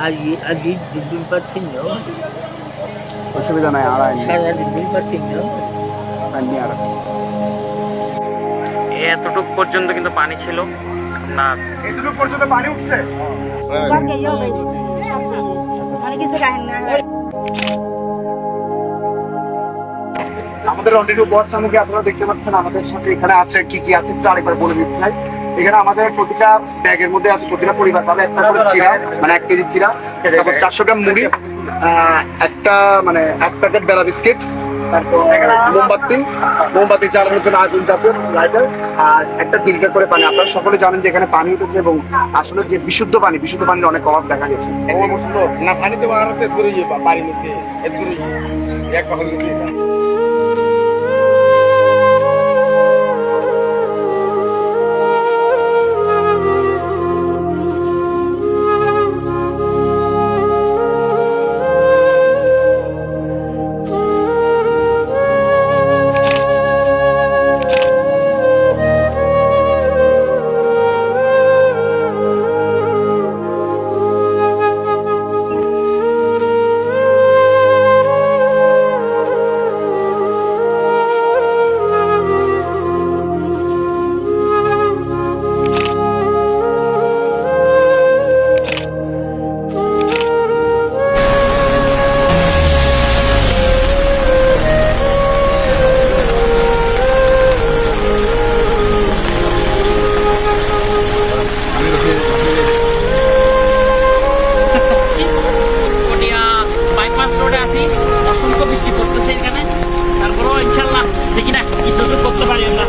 আজ দুদিন পর তিনজন অসুবিধা নাই আর সারা দুদিন পর তিনজন আইনি আর এতটুক পর্যন্ত কিন্তু পানি ছিল না, এতটুকু পর্যন্ত পানি উঠছে। আমাদের অলরেডি উপহার সামগ্রী আপনারা দেখতে পাচ্ছেন আমাদের সাথে এখানে আছে কি কি আছে একটু আরেকবার বলে দিতে চাই। এখানে আমাদের প্রতিটা ব্যাগের মধ্যে আছে প্রতিটা পরিবার পাবে একটা করে চিরা, মানে 1 কেজি চিরা, তারপর 400 গ্রাম মুড়ি, একটা মানে 1 প্যাকেট বেলা বিস্কিট, তারপর মোমবাতি জ্বালানোর জন্য আগুন জাতীয় লাইটার, আর একটা ফিল্টার করে পানি। আপনারা সকলে জানেন যে এখানে পানি উঠেছে এবং আসলে যে বিশুদ্ধ পানির অনেক অভাব দেখা গেছে। না পানিতে বাড়ির মধ্যে এক পাখি বাইপাস রোডে আছি, অসংখ্য বৃষ্টি পড়তেছে এখানে, তারপরেও ইনশাল্লাহ দেখি না কি করতে পারি আমরা।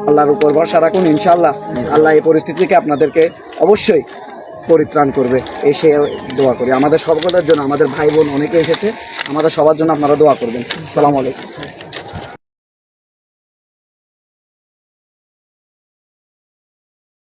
আল্লাহর উপর ভরসা রাখুন, ইনশাআল্লাহ আল্লাহ এই পরিস্থিতি থেকে আপনাদেরকে অবশ্যই পরিত্রাণ করবে, এসে দোয়া করি। আমাদের সকলের জন্য, আমাদের ভাই বোন অনেকে এসেছে, আমাদের সবার জন্য আপনারা দোয়া করবেন। আসসালামু আলাইকুম।